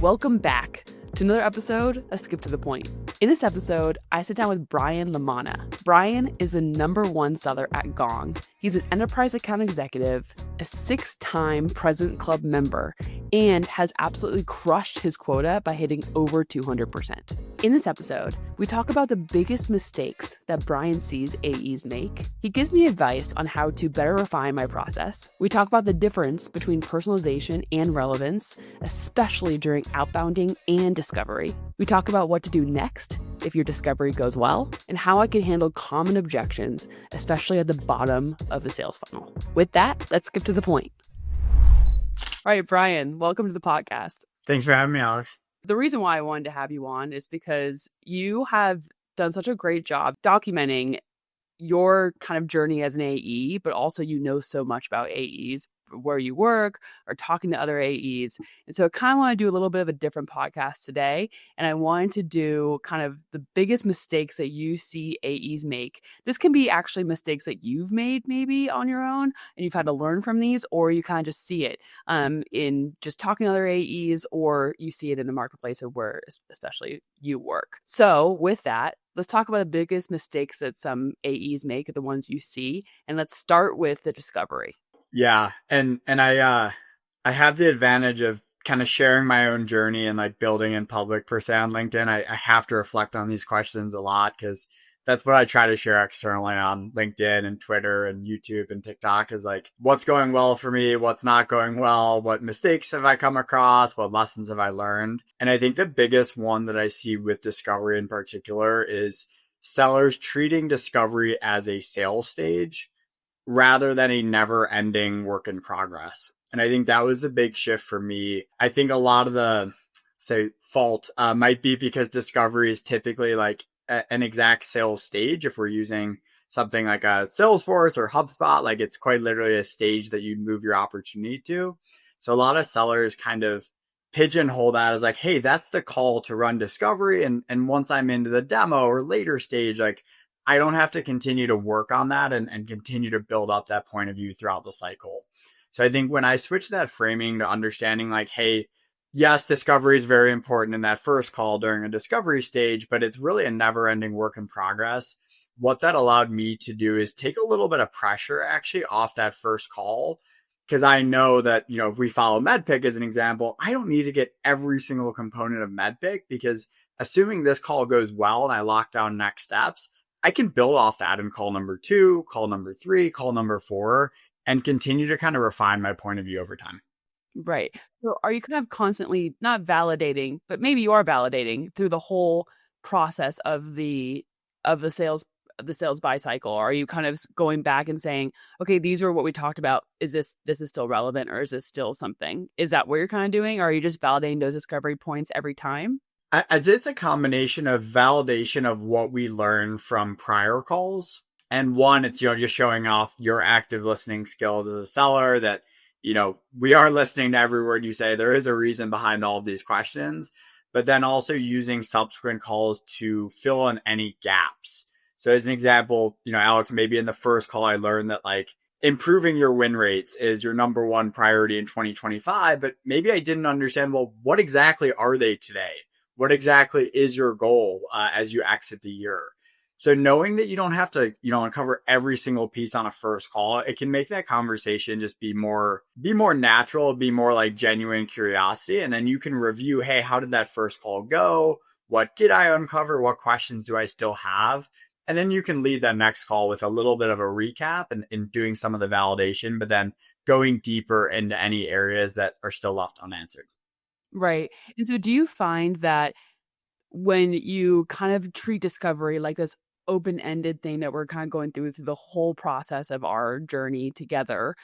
Welcome back to another episode of Skip to the Point. In this episode, I sit down with Brian LaManna. Brian is the #1 seller at Gong. He's an enterprise account executive, a 6-time President Club member, and has absolutely crushed his quota by hitting over 200%. In this episode, we talk about the biggest mistakes that Brian sees AEs make. He gives me advice on how to better refine my process. We talk about the difference between personalization and relevance, especially during outbounding and discovery. We talk about what to do next if your discovery goes well, and how I can handle common objections, especially at the bottom of the sales funnel. With that, let's skip to the point. All right, Brian, welcome to the podcast. Thanks for having me, Alex. The reason why I wanted to have you on is because you have done such a great job documenting your kind of journey as an AE, but also you know so much about AEs, where you work or talking to other AEs. And so I kind of want to do a little bit of a different podcast today. And I wanted to do kind of the biggest mistakes that you see AEs make. This can be actually mistakes that you've made maybe on your own and you've had to learn from these, or you kind of just see it in just talking to other AEs, or you see it in the marketplace of where especially you work. So with that, let's talk about the biggest mistakes that some AEs make, the ones you see. And let's start with the discovery. Yeah. And I have the advantage of kind of sharing my own journey and like building in public per se on LinkedIn. I have to reflect on these questions a lot because that's what I try to share externally on LinkedIn and Twitter and YouTube and TikTok is like, what's going well for me? What's not going well? What mistakes have I come across? What lessons have I learned? And I think the biggest one that I see with discovery in particular is sellers treating discovery as a sales stage rather than a never-ending work in progress. And I think that was the big shift for me. I think a lot of the, fault might be because discovery is typically like an exact sales stage. If we're using something like a Salesforce or HubSpot, like it's quite literally a stage that you move your opportunity to. So a lot of sellers kind of pigeonhole that as like, hey, that's the call to run discovery. And once I'm into the demo or later stage, like I don't have to continue to work on that and continue to build up that point of view throughout the cycle. So I think when I switch that framing to understanding like, hey, yes, discovery is very important in that first call during a discovery stage, but it's really a never ending work in progress. What that allowed me to do is take a little bit of pressure actually off that first call. Because I know that, if we follow MEDDICC as an example, I don't need to get every single component of MEDDICC because assuming this call goes well and I lock down next steps, I can build off that in call number 2, call number 3, call number 4, and continue to kind of refine my point of view over time. Right. So are you kind of constantly not validating, but maybe you are validating through the whole process of the sales buy cycle? Are you kind of going back and saying, okay, these are what we talked about. Is this is still relevant, or is this still something? Is that what you're kind of doing? Or are you just validating those discovery points every time? I'd say it's a combination of validation of what we learned from prior calls. And one, it's, just showing off your active listening skills as a seller that, we are listening to every word you say. There is a reason behind all of these questions, but then also using subsequent calls to fill in any gaps. So as an example, Alex, maybe in the first call, I learned that like improving your win rates is your #1 priority in 2025, but maybe I didn't understand, well, what exactly are they today? What exactly is your goal as you exit the year? So knowing that you don't have to, uncover every single piece on a first call, it can make that conversation just be more natural, be more like genuine curiosity. And then you can review, hey, how did that first call go? What did I uncover? What questions do I still have? And then you can lead that next call with a little bit of a recap and doing some of the validation, but then going deeper into any areas that are still left unanswered. Right. And so do you find that when you kind of treat discovery like this open-ended thing that we're kind of going through the whole process of our journey together,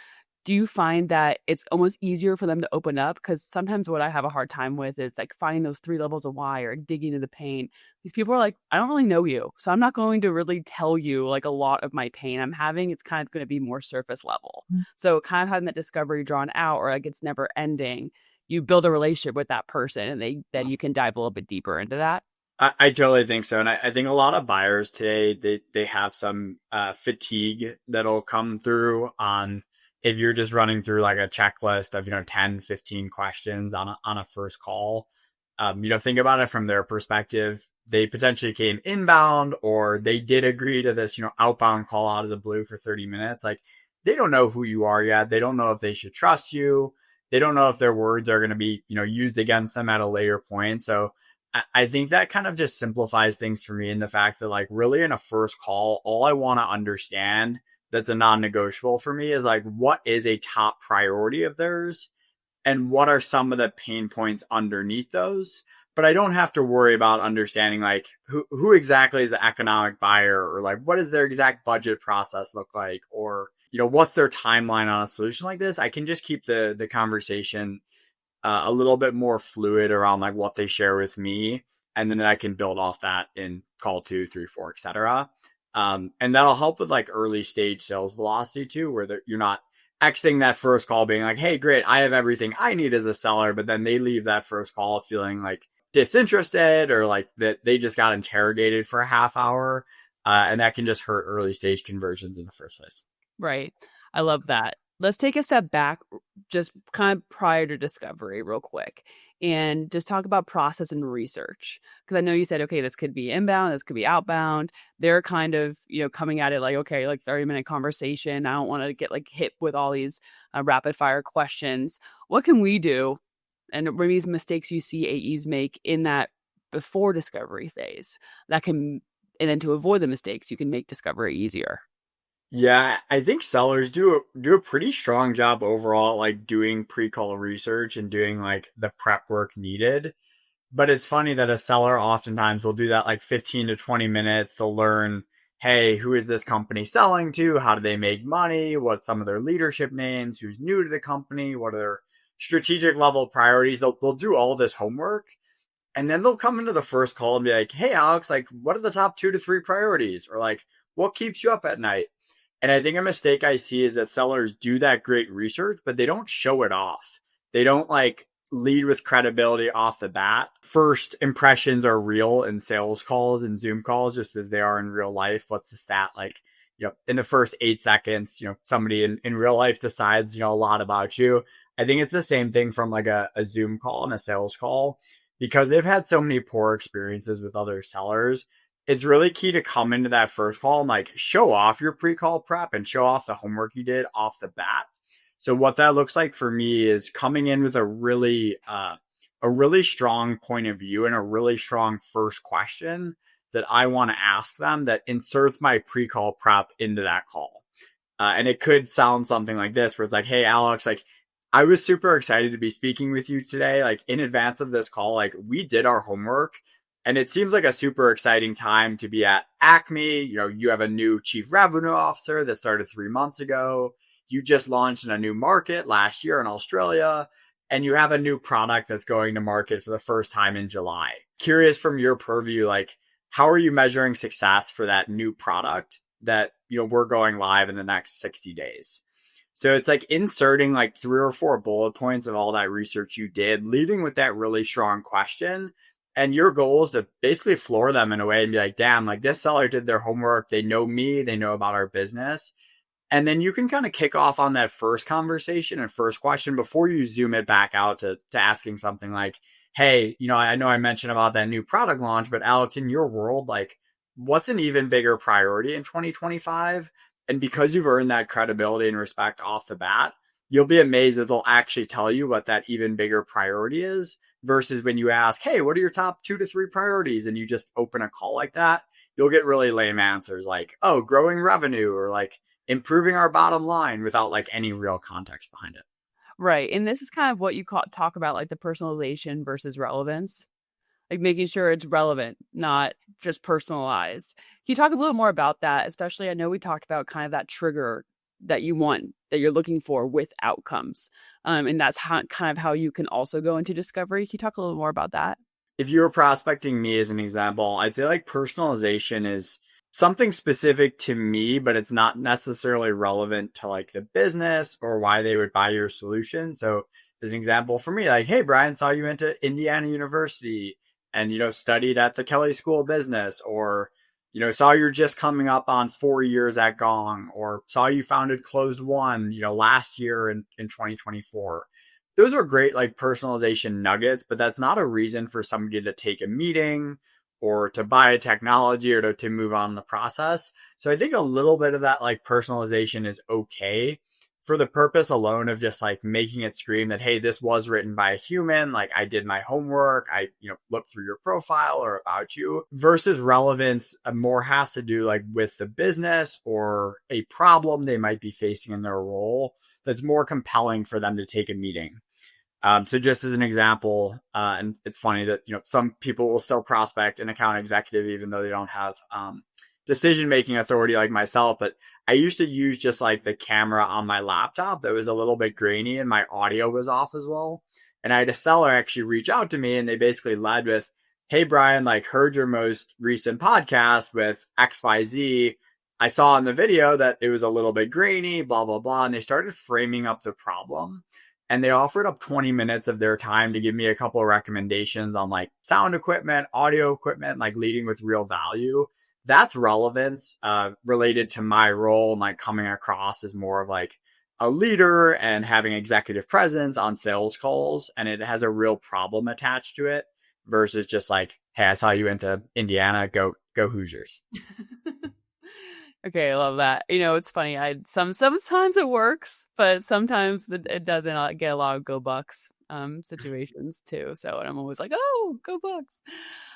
do you find that it's almost easier for them to open up? Because sometimes what I have a hard time with is like finding those 3 levels of why or digging into the pain. These people are like, I don't really know you, so I'm not going to really tell you like a lot of my pain I'm having. It's kind of going to be more surface level. So kind of having that discovery drawn out, or like it's never ending, you build a relationship with that person and then you can dive a little bit deeper into that. I totally think so. And I think a lot of buyers today, they have some fatigue that'll come through on if you're just running through like a checklist of, 10, 15 questions on a first call, think about it from their perspective. They potentially came inbound, or they did agree to this, outbound call out of the blue for 30 minutes. Like, they don't know who you are yet. They don't know if they should trust you. They don't know if their words are going to be, used against them at a later point. So I think that kind of just simplifies things for me, in the fact that, like, really in a first call, all I want to understand that's a non-negotiable for me is, like, what is a top priority of theirs, and what are some of the pain points underneath those. But I don't have to worry about understanding, like, who exactly is the economic buyer, or like what does their exact budget process look like, or what's their timeline on a solution like this. I can just keep the conversation a little bit more fluid around like what they share with me, and then I can build off that in call 2, 3, 4, etc. And that'll help with like early stage sales velocity too, where you're not exiting that first call being like, hey, great, I have everything I need as a seller, but then they leave that first call feeling like disinterested, or like that they just got interrogated for a half hour. And that can just hurt early stage conversions in the first place. Right. I love that. Let's take a step back, just kind of prior to discovery real quick, and just talk about process and research. Because I know you said, okay, this could be inbound, this could be outbound. They're kind of, coming at it like, okay, like 30-minute conversation. I don't want to get like hit with all these rapid fire questions. What can we do? And what are these mistakes you see AEs make in that before discovery phase and then to avoid the mistakes, you can make discovery easier? Yeah, I think sellers do a pretty strong job overall, like doing pre-call research and doing like the prep work needed. But it's funny that a seller oftentimes will do that like 15 to 20 minutes. They'll learn, hey, who is this company selling to? How do they make money? What's some of their leadership names? Who's new to the company? What are their strategic level priorities? They'll do all this homework. And then they'll come into the first call and be like, hey, Alex, like, what are the top 2 to 3 priorities? Or like, what keeps you up at night? And I think a mistake I see is that sellers do that great research, but they don't show it off. They don't like lead with credibility off the bat. First impressions are real in sales calls and Zoom calls, just as they are in real life. What's the stat? Like, in the first 8 seconds, somebody in real life decides, a lot about you. I think it's the same thing from like a Zoom call and a sales call, because they've had so many poor experiences with other sellers. It's really key to come into that first call and like show off your pre-call prep and show off the homework you did off the bat. So what that looks like for me is coming in with a really strong point of view and a really strong first question that I want to ask them that inserts my pre-call prep into that call. And it could sound something like this, where it's like, hey, Alex, like, I was super excited to be speaking with you today. Like, in advance of this call, like, we did our homework. And it seems like a super exciting time to be at Acme. You have a new chief revenue officer that started 3 months ago. You just launched in a new market last year in Australia, and you have a new product that's going to market for the first time in July. Curious from your purview, like, how are you measuring success for that new product that, we're going live in the next 60 days? So it's like inserting like 3 or 4 bullet points of all that research you did, leading with that really strong question. And your goal is to basically floor them in a way and be like, damn, like, this seller did their homework. They know me. They know about our business. And then you can kind of kick off on that first conversation and first question before you zoom it back out to asking something like, hey, I know I mentioned about that new product launch, but Alex, in your world, like, what's an even bigger priority in 2025? And because you've earned that credibility and respect off the bat, you'll be amazed that they'll actually tell you what that even bigger priority is, versus when you ask, hey, what are your top 2 to 3 priorities? And you just open a call like that, you'll get really lame answers like, oh, growing revenue, or like improving our bottom line, without like any real context behind it. Right. And this is kind of what you talk about, like the personalization versus relevance, like making sure it's relevant, not just personalized. Can you talk a little more about that? Especially, I know we talked about kind of that trigger that you want, that you're looking for with outcomes. And that's kind of how you can also go into discovery. Can you talk a little more about that? If you were prospecting me as an example, I'd say like personalization is something specific to me, but it's not necessarily relevant to like the business or why they would buy your solution. So as an example for me, like, hey, Brian, saw you went to Indiana University and, studied at the Kelley School of Business, or, saw you're just coming up on 4 years at Gong, or saw you founded Closed One, last year in 2024. Those are great like personalization nuggets, but that's not a reason for somebody to take a meeting or to buy a technology or to move on the process. So I think a little bit of that like personalization is okay for the purpose alone of just like making it scream that, hey, this was written by a human. Like I did my homework. I, looked through your profile or about you, versus relevance more has to do like with the business or a problem they might be facing in their role that's more compelling for them to take a meeting. So just as an example, and it's funny that, some people will still prospect an account executive, even though they don't have, decision-making authority like myself. But I used to use just like the camera on my laptop that was a little bit grainy and my audio was off as well. And I had a seller actually reach out to me and they basically led with, hey, Brian, like heard your most recent podcast with XYZ. I saw in the video that it was a little bit grainy, blah, blah, blah. And they started framing up the problem. And they offered up 20 minutes of their time to give me a couple of recommendations on like sound equipment, audio equipment, like leading with real value. That's relevance related to my role and like coming across as more of like a leader and having executive presence on sales calls. And it has a real problem attached to it versus just like, hey, I saw you went to Indiana, go Hoosiers. Okay, I love that. It's funny. Sometimes it works, but sometimes it doesn't get a lot of go Bucks situations too. So I'm always like, oh, go Bucks.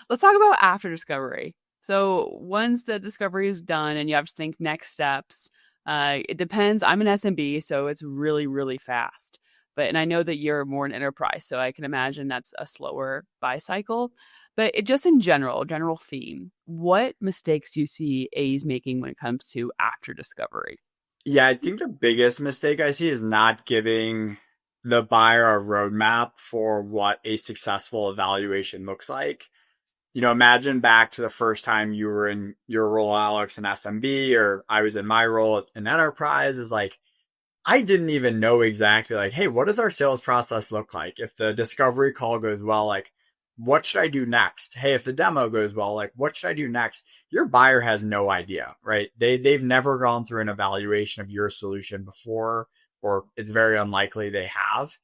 Let's talk about after discovery. So once the discovery is done and you have to think next steps, it depends. I'm an SMB, so it's really, really fast. And I know that you're more an enterprise, so I can imagine that's a slower buy cycle. But just in general theme, what mistakes do you see A's making when it comes to after discovery? Yeah, I think the biggest mistake I see is not giving the buyer a roadmap for what a successful evaluation looks like. Imagine back to the first time you were in your role, Alex, in SMB, or I was in my role in enterprise, is like, I didn't even know exactly like, hey, what does our sales process look like? If the discovery call goes well, like, what should I do next? Hey, if the demo goes well, like, what should I do next? Your buyer has no idea, right? They've never gone through an evaluation of your solution before, or it's very unlikely they have.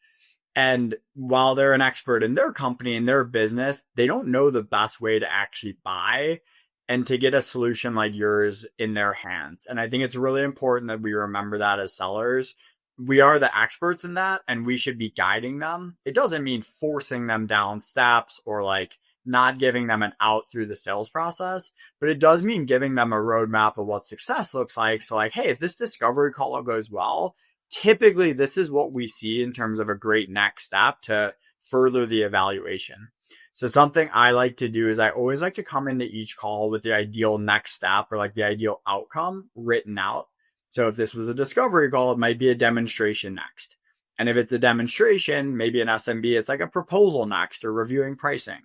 And while they're an expert in their company and their business, they don't know the best way to actually buy and to get a solution like yours in their hands. And I think it's really important that we remember that as sellers. We are the experts in that and we should be guiding them. It doesn't mean forcing them down steps or like not giving them an out through the sales process, but it does mean giving them a roadmap of what success looks like. So like, hey, if this discovery call goes well, typically this is what we see in terms of a great next step to further the evaluation. So something I like to do is I always like to come into each call with the ideal next step or like the ideal outcome written out. So if this was a discovery call, it might be a demonstration next. And if it's a demonstration, maybe an SMB, it's like a proposal next or reviewing pricing.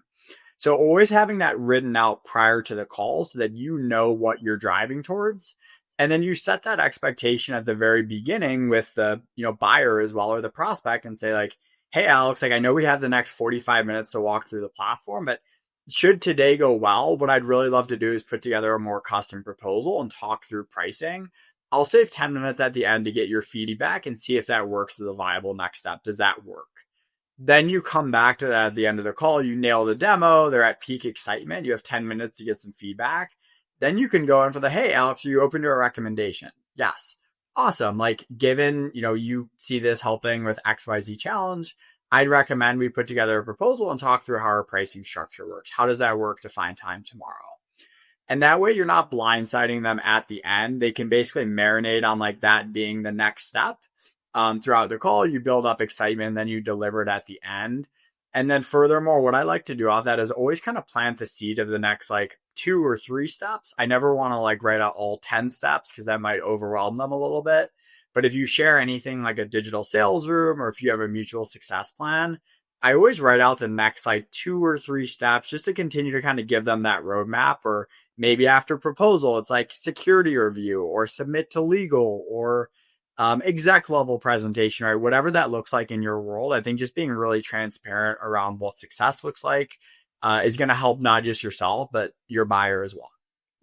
So always having that written out prior to the call so that you know what you're driving towards. And then you set that expectation at the very beginning with the, buyer as well, or the prospect, and say like, hey, Alex, like I know we have the next 45 minutes to walk through the platform, but should today go well, what I'd really love to do is put together a more custom proposal and talk through pricing. I'll save 10 minutes at the end to get your feedback and see if that works as a viable next step. Does that work? Then you come back to that at the end of the call. You nail the demo. They're at peak excitement. You have 10 minutes to get some feedback. Then you can go in for the, hey, Alex, are you open to a recommendation? Yes. Awesome. Like given, you see this helping with XYZ challenge, I'd recommend we put together a proposal and talk through how our pricing structure works. How does that work to find time tomorrow? And that way you're not blindsiding them at the end. They can basically marinate on like that being the next step. Throughout the call, you build up excitement, and then you deliver it at the end. And then furthermore, what I like to do off that is always kind of plant the seed of the next like 2 or 3 steps. I never want to like write out all 10 steps because that might overwhelm them a little bit. But if you share anything like a digital sales room or if you have a mutual success plan, I always write out the next like 2 or 3 steps just to continue to kind of give them that roadmap. Or maybe after proposal, it's like security review or submit to legal or exec level presentation, right? Whatever that looks like in your world. I think just being really transparent around what success looks like is going to help not just yourself, but your buyer as well.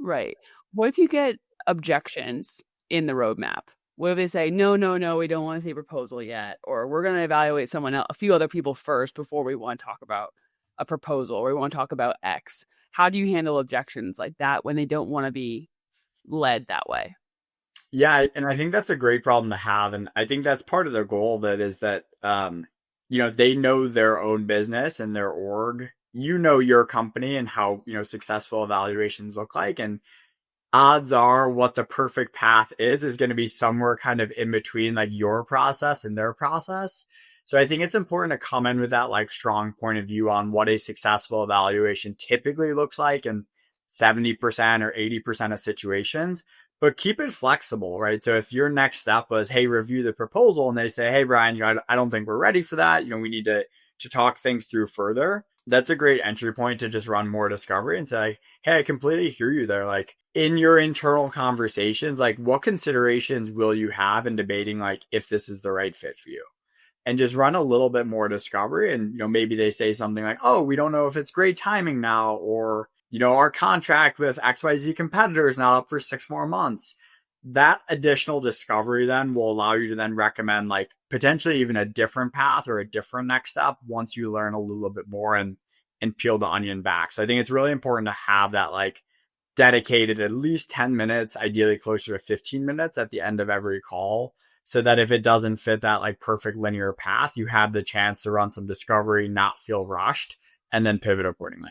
Right. What if you get objections in the roadmap? What if they say, no, no, no, we don't want to see a proposal yet, or we're going to evaluate someone else, a few other people first before we want to talk about a proposal, or we want to talk about X? How do you handle objections like that when they don't want to be led that way? Yeah, and I think that's a great problem to have, and I think that's part of the goal of it is that they know their own business and their org. You know your company and how successful evaluations look like, and odds are what the perfect path is going to be somewhere kind of in between like your process and their process. So I think it's important to come in with that like strong point of view on what a successful evaluation typically looks like in 70% or 80% of situations, but keep it flexible, right? So if your next step was, hey, review the proposal, and they say, hey, Brian, I don't think we're ready for that. We need to talk things through further. That's a great entry point to just run more discovery and say, hey, I completely hear you there. Like in your internal conversations, like what considerations will you have in debating like if this is the right fit for you? And just run a little bit more discovery. And, maybe they say something like, oh, we don't know if it's great timing now, or, our contract with XYZ competitor is not up for 6 more months. That additional discovery then will allow you to then recommend like potentially even a different path or a different next step once you learn a little bit more and peel the onion back. So I think it's really important to have that like dedicated at least 10 minutes, ideally closer to 15 minutes at the end of every call, so that if it doesn't fit that like perfect linear path, you have the chance to run some discovery, not feel rushed, and then pivot accordingly.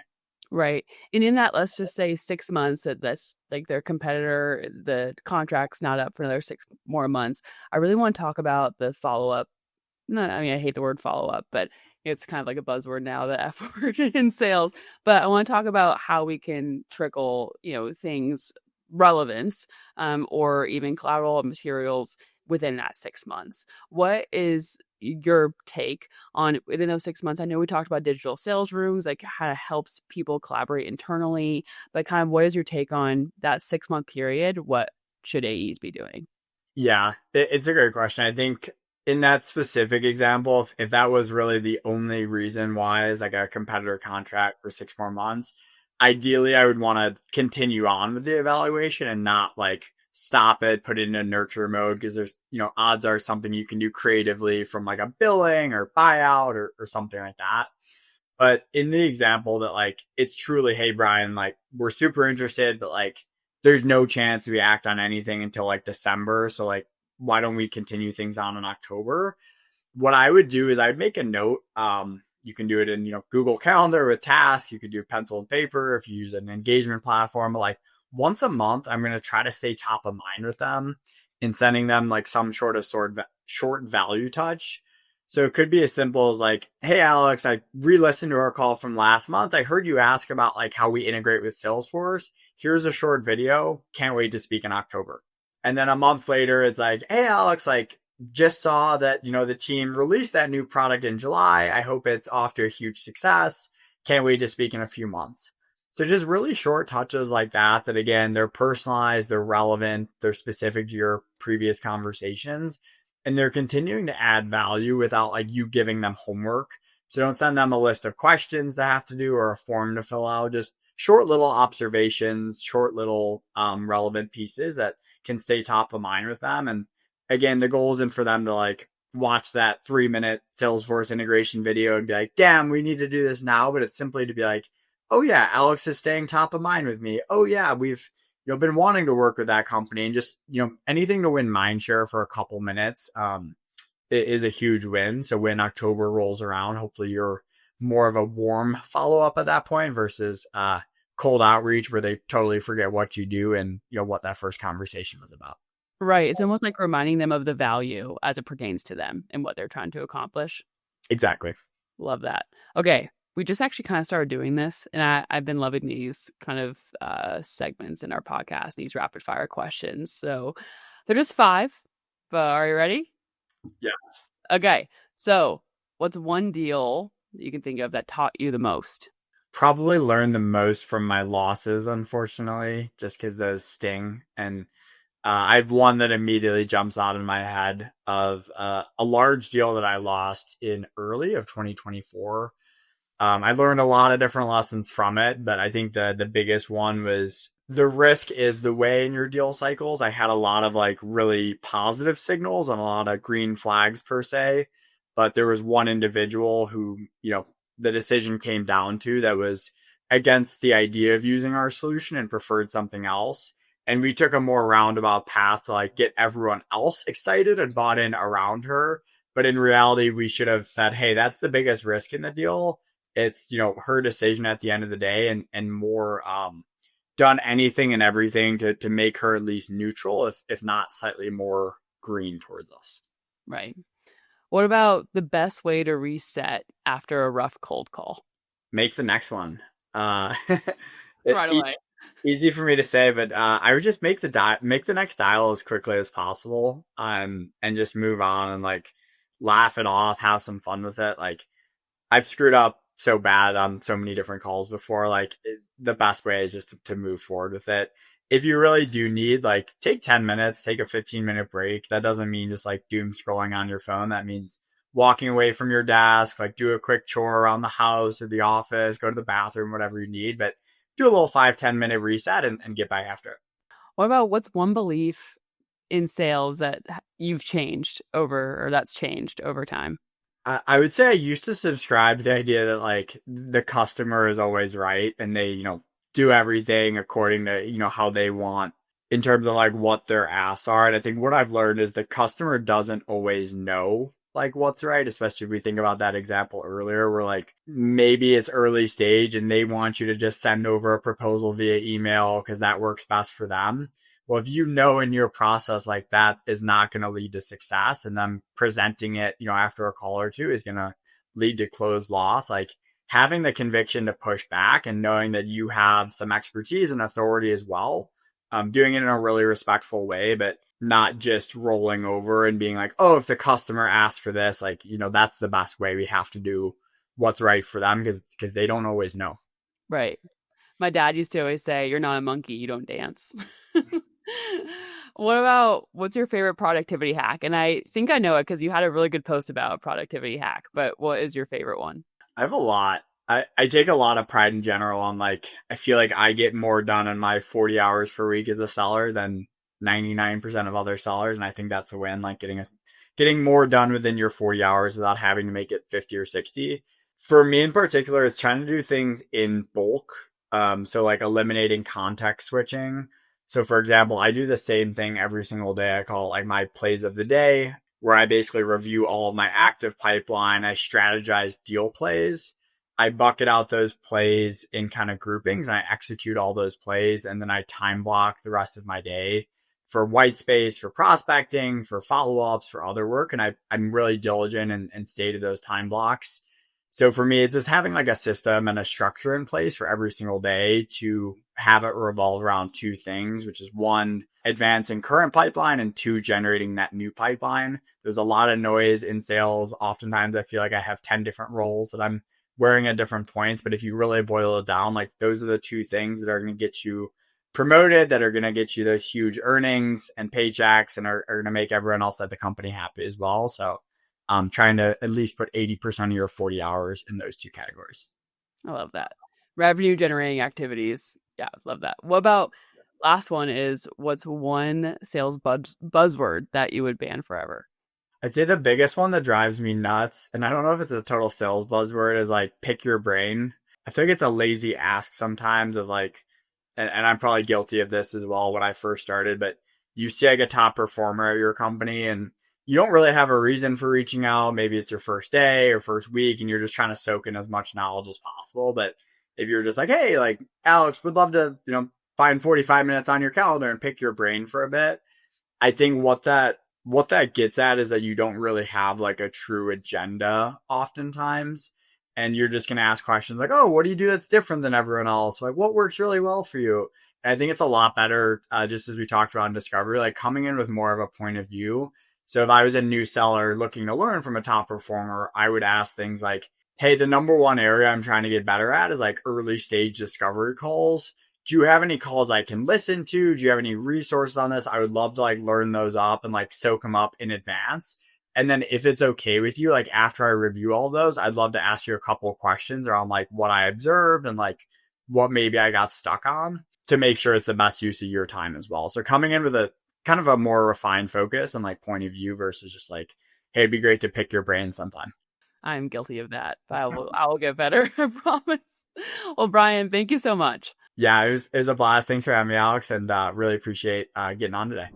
Right. And in that, let's just say 6 months that's like their competitor, the contract's not up for another 6 more months. I really want to talk about the follow up. No, I mean, I hate the word follow up, but it's kind of like a buzzword now, the F word in sales. But I want to talk about how we can trickle, things, relevance, or even collateral materials within that 6 months. What is your take on within those 6 months? I know we talked about digital sales rooms, like how it helps people collaborate internally, but kind of what is your take on that 6 month period? What should AEs be doing? Yeah, it's a great question. I think in that specific example, if that was really the only reason why is like a competitor contract for 6 more months, ideally I would want to continue on with the evaluation and not like stop it, put it in a nurture mode, because there's, odds are something you can do creatively from like a billing or buyout or something like that. But in the example that like it's truly, hey Brian, like we're super interested, but like there's no chance we act on anything until like December. So like why don't we continue things on in October? What I would do is I'd make a note. You can do it in Google Calendar with tasks. You could do pencil and paper if you use an engagement platform. But like once a month, I'm going to try to stay top of mind with them in sending them like some short value touch. So it could be as simple as like, hey, Alex, I re-listened to our call from last month. I heard you ask about like how we integrate with Salesforce. Here's a short video. Can't wait to speak in October. And then a month later, it's like, hey, Alex, like just saw that, the team released that new product in July. I hope it's off to a huge success. Can't wait to speak in a few months. So just really short touches like that again, they're personalized, they're relevant, they're specific to your previous conversations, and they're continuing to add value without like you giving them homework. So don't send them a list of questions to have to do or a form to fill out. Just short little observations, short little relevant pieces that can stay top of mind with them. And again, the goal isn't for them to like watch that 3-minute Salesforce integration video and be like, damn, we need to do this now. But it's simply to be like, oh yeah, Alex is staying top of mind with me. Oh yeah, we've been wanting to work with that company, and just anything to win mind share for a couple minutes it is a huge win. So when October rolls around, hopefully you're more of a warm follow up at that point versus cold outreach where they totally forget what you do and what that first conversation was about. Right. It's almost like reminding them of the value as it pertains to them and what they're trying to accomplish. Exactly. Love that. Okay. We just actually kind of started doing this, and I've been loving these kind of segments in our podcast, these rapid fire questions. So they're just 5, but are you ready? Yeah. Okay. So what's one deal that you can think of that taught you the most? Probably learned the most from my losses, unfortunately, just because those sting. And I've one that immediately jumps out in my head of a large deal that I lost in early of 2024. I learned a lot of different lessons from it, but I think the biggest one was The risk is the way in your deal cycles. I had a lot of like really positive signals and a lot of green flags per se, but there was one individual who, the decision came down to that was against the idea of using our solution and preferred something else. And we took a more roundabout path to like get everyone else excited and bought in around her. But in reality, we should have said, hey, that's the biggest risk in the deal. It's, her decision at the end of the day, and more done anything and everything to make her at least neutral, if not slightly more green towards us. Right. What about the best way to reset after a rough cold call? Make the next one. Right away. Easy for me to say, but I would just make the next dial as quickly as possible, and just move on and like laugh it off, have some fun with it. Like I've screwed up so bad on so many different calls before. Like the best way is just to move forward with it. If you really do need, like, take 10 minutes, take a 15-minute break. That doesn't mean just like doom scrolling on your phone. That means walking away from your desk, like do a quick chore around the house or the office, go to the bathroom, whatever you need. But do a little 5-10 minute reset and get back after it. What about what's one belief in sales that you've changed over, or that's changed over time? I would say I used to subscribe to the idea that like the customer is always right and they, do everything according to, how they want in terms of like what their asks are. And I think what I've learned is the customer doesn't always know like what's right, especially if we think about that example earlier where like maybe it's early stage and they want you to just send over a proposal via email because that works best for them. Well, if in your process like that is not going to lead to success, and then presenting it, after a call or two is going to lead to closed loss, like having the conviction to push back and knowing that you have some expertise and authority as well, doing it in a really respectful way, but not just rolling over and being like, oh, if the customer asks for this, like, that's the best way. We have to do what's right for them because they don't always know. Right. My dad used to always say, you're not a monkey, you don't dance. What's your favorite productivity hack? And I think I know it because you had a really good post about a productivity hack, but what is your favorite one? I have a lot. I take a lot of pride in general on like, I feel like I get more done in my 40 hours per week as a seller than 99% of other sellers. And I think that's a win, like getting more done within your 40 hours without having to make it 50 or 60. For me in particular, it's trying to do things in bulk. So like eliminating context switching. So for example, I do the same thing every single day. I call it like my plays of the day, where I basically review all of my active pipeline. I strategize deal plays. I bucket out those plays in kind of groupings and I execute all those plays. And then I time block the rest of my day for white space, for prospecting, for follow-ups, for other work. And I'm really diligent and stay to those time blocks. So for me, it's just having like a system and a structure in place for every single day to have it revolve around two things, which is one, advancing current pipeline, and two, generating that new pipeline. There's a lot of noise in sales. Oftentimes I feel like I have 10 different roles that I'm wearing at different points. But if you really boil it down, like those are the two things that are going to get you promoted, that are going to get you those huge earnings and paychecks, and are going to make everyone else at the company happy as well. So trying to at least put 80% of your 40 hours in those two categories. I love that. Revenue generating activities. Yeah, love that. What about last one is what's one sales buzzword that you would ban forever? I'd say the biggest one that drives me nuts, and I don't know if it's a total sales buzzword, is like pick your brain. I think it's a lazy ask sometimes of like, and I'm probably guilty of this as well when I first started, but you see like a top performer at your company and you don't really have a reason for reaching out. Maybe it's your first day or first week and you're just trying to soak in as much knowledge as possible. But if you're just like, hey, like Alex, would love to, find 45 minutes on your calendar and pick your brain for a bit. I think what that gets at is that you don't really have like a true agenda oftentimes. And you're just going to ask questions like, oh, what do you do that's different than everyone else? Like, what works really well for you? And I think it's a lot better, just as we talked about in Discovery, like coming in with more of a point of view. So if I was a new seller looking to learn from a top performer, I would ask things like, hey, the number one area I'm trying to get better at is like early stage discovery calls. Do you have any calls I can listen to? Do you have any resources on this? I would love to like learn those up and like soak them up in advance. And then if it's okay with you, like after I review all those, I'd love to ask you a couple of questions around like what I observed and like what maybe I got stuck on. to make sure it's the best use of your time as well. So coming in with a kind of a more refined focus and like point of view versus just like, hey, it'd be great to pick your brain sometime. I'm guilty of that, but I will get better. I promise. Well, Brian, thank you so much. Yeah, it was a blast. Thanks for having me, Alex, and really appreciate getting on today.